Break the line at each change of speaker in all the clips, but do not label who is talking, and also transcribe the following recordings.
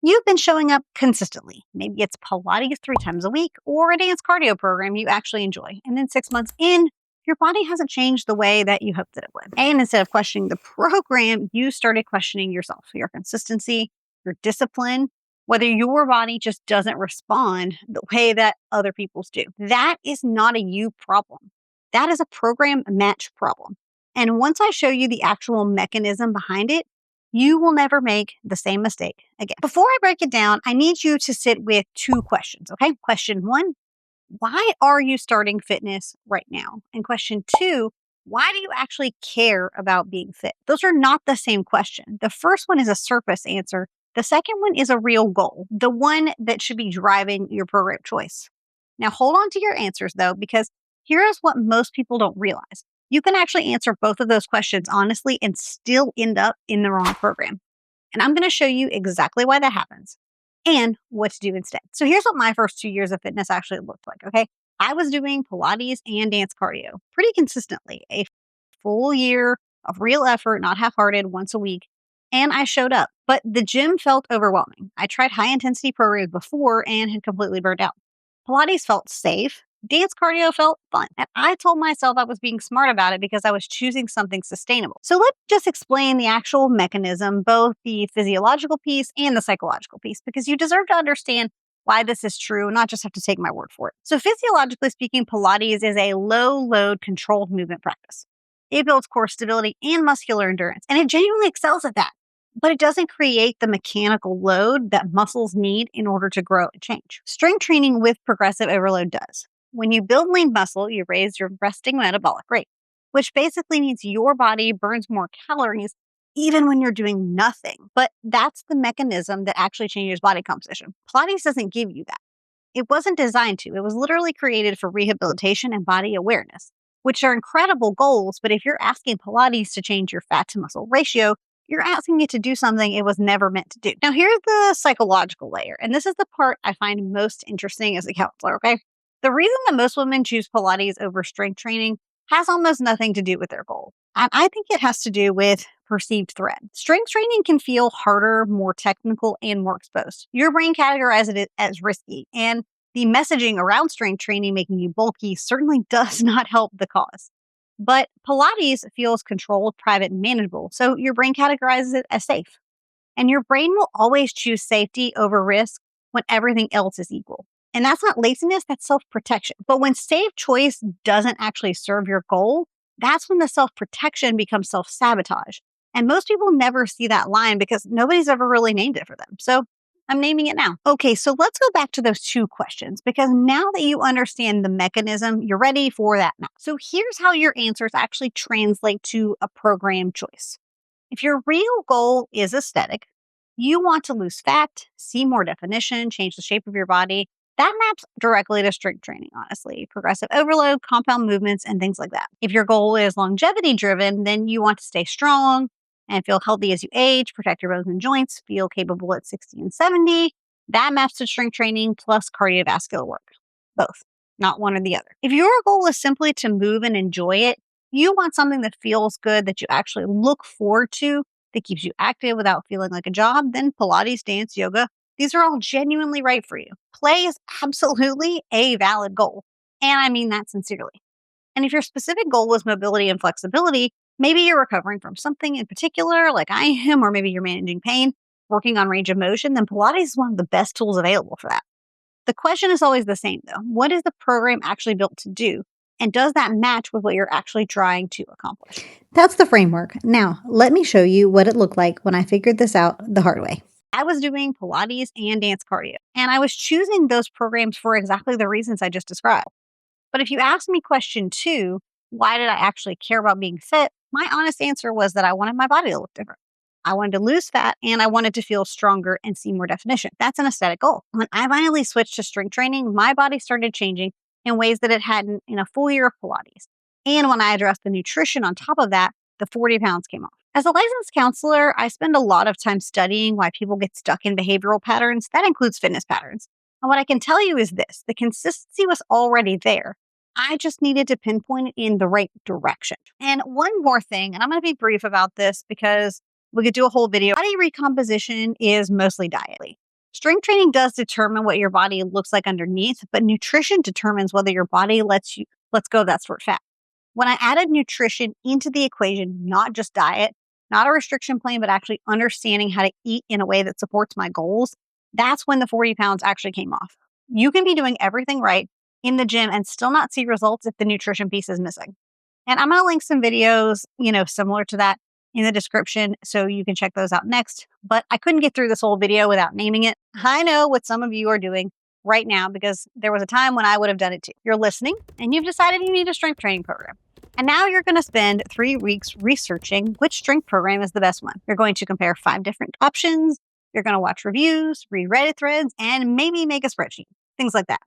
you've been showing up consistently. Maybe it's Pilates 3 times a week or a dance cardio program you actually enjoy. And then 6 months in, your body hasn't changed the way that you hoped that it would. And instead of questioning the program, you started questioning yourself, your consistency, your discipline, whether your body just doesn't respond the way that other people's do. That is not a you problem. That is a program match problem. And once I show you the actual mechanism behind it, you will never make the same mistake again. Before I break it down, I need you to sit with 2 questions, okay? Question 1, why are you starting fitness right now? And question 2, why do you actually care about being fit? Those are not the same question. The first one is a surface answer. The second one is a real goal, the one that should be driving your program choice. Now hold on to your answers though, because here's what most people don't realize. You can actually answer both of those questions honestly and still end up in the wrong program. And I'm going to show you exactly why that happens and what to do instead. So here's what my first 2 years of fitness actually looked like, okay? I was doing Pilates and dance cardio pretty consistently, a full year of real effort, not half-hearted, once a week. And I showed up, but the gym felt overwhelming. I tried high intensity programs before and had completely burned out. Pilates felt safe. Dance cardio felt fun. And I told myself I was being smart about it because I was choosing something sustainable. So let's just explain the actual mechanism, both the physiological piece and the psychological piece, because you deserve to understand why this is true, not just have to take my word for it. So physiologically speaking, Pilates is a low load controlled movement practice. It builds core stability and muscular endurance, and it genuinely excels at that. But it doesn't create the mechanical load that muscles need in order to grow and change. Strength training with progressive overload does. When you build lean muscle, you raise your resting metabolic rate, which basically means your body burns more calories even when you're doing nothing. But that's the mechanism that actually changes body composition. Pilates doesn't give you that. It wasn't designed to. It was literally created for rehabilitation and body awareness, which are incredible goals. But if you're asking Pilates to change your fat to muscle ratio, you're asking it to do something it was never meant to do. Now, here's the psychological layer. And this is the part I find most interesting as a counselor, okay? The reason that most women choose Pilates over strength training has almost nothing to do with their goal. And I think it has to do with perceived threat. Strength training can feel harder, more technical, and more exposed. Your brain categorizes it as risky, and the messaging around strength training making you bulky certainly does not help the cause. But Pilates feels controlled, private, and manageable, so your brain categorizes it as safe. And your brain will always choose safety over risk when everything else is equal. And that's not laziness, that's self-protection. But when safe choice doesn't actually serve your goal, that's when the self-protection becomes self-sabotage. And most people never see that line because nobody's ever really named it for them. So I'm naming it now. Okay, so let's go back to those 2 questions because now that you understand the mechanism, you're ready for that now. So here's how your answers actually translate to a program choice. If your real goal is aesthetic, you want to lose fat, see more definition, change the shape of your body, that maps directly to strength training, honestly. Progressive overload, compound movements, and things like that. If your goal is longevity driven, then you want to stay strong and feel healthy as you age, protect your bones and joints, feel capable at 60 and 70. That maps to strength training plus cardiovascular work. Both, not one or the other. If your goal is simply to move and enjoy it, you want something that feels good, that you actually look forward to, that keeps you active without feeling like a job, then Pilates, dance, yoga, these are all genuinely right for you. Play is absolutely a valid goal. And I mean that sincerely. And if your specific goal was mobility and flexibility, maybe you're recovering from something in particular, like I am, or maybe you're managing pain, working on range of motion, then Pilates is one of the best tools available for that. The question is always the same though. What is the program actually built to do? And does that match with what you're actually trying to accomplish?
That's the framework. Now, let me show you what it looked like when I figured this out the hard way.
I was doing Pilates and dance cardio, and I was choosing those programs for exactly the reasons I just described. But if you ask me question 2, why did I actually care about being fit? My honest answer was that I wanted my body to look different. I wanted to lose fat and I wanted to feel stronger and see more definition. That's an aesthetic goal. When I finally switched to strength training, my body started changing in ways that it hadn't in a full year of Pilates. And when I addressed the nutrition on top of that, the 40 pounds came off. As a licensed counselor, I spend a lot of time studying why people get stuck in behavioral patterns. That includes fitness patterns. And what I can tell you is this, the consistency was already there. I just needed to pinpoint it in the right direction. And one more thing, and I'm going to be brief about this because we could do a whole video. Body recomposition is mostly diet. Strength training does determine what your body looks like underneath, but nutrition determines whether your body lets go of that stored fat. When I added nutrition into the equation, not just diet, not a restriction plan, but actually understanding how to eat in a way that supports my goals, that's when the 40 pounds actually came off. You can be doing everything right in the gym and still not see results if the nutrition piece is missing. And I'm going to link some videos, similar to that in the description so you can check those out next. But I couldn't get through this whole video without naming it. I know what some of you are doing right now because there was a time when I would have done it too. You're listening and you've decided you need a strength training program. And now you're going to spend 3 weeks researching which strength program is the best one. You're going to compare 5 different options. You're going to watch reviews, read Reddit threads, and maybe make a spreadsheet, things like that.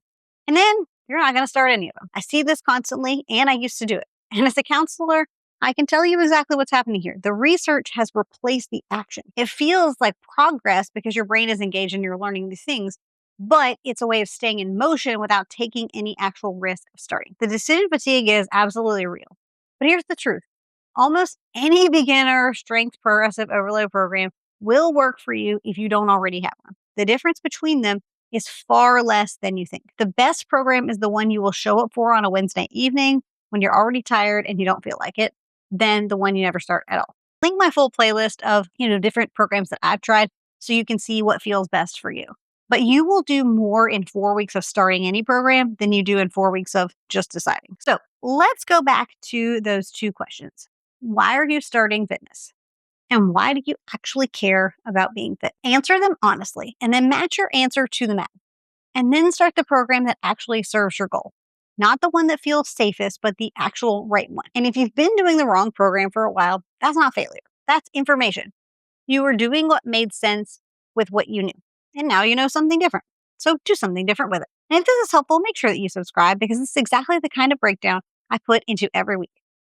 And then you're not going to start any of them. I see this constantly, and I used to do it. And as a counselor, I can tell you exactly what's happening here. The research has replaced the action. It feels like progress because your brain is engaged and you're learning these things, but it's a way of staying in motion without taking any actual risk of starting. The decision fatigue is absolutely real. But here's the truth. Almost any beginner strength progressive overload program will work for you if you don't already have one. The difference between them is far less than you think. The best program is the one you will show up for on a Wednesday evening when you're already tired and you don't feel like it, than the one you never start at all. Link my full playlist of, different programs that I've tried so you can see what feels best for you. But you will do more in 4 weeks of starting any program than you do in 4 weeks of just deciding. So let's go back to those 2 questions. Why are you starting fitness? And why do you actually care about being fit? Answer them honestly and then match your answer to the math. And then start the program that actually serves your goal. Not the one that feels safest, but the actual right one. And if you've been doing the wrong program for a while, that's not failure. That's information. You were doing what made sense with what you knew. And now you know something different. So do something different with it. And if this is helpful, make sure that you subscribe because this is exactly the kind of breakdown I put into every week.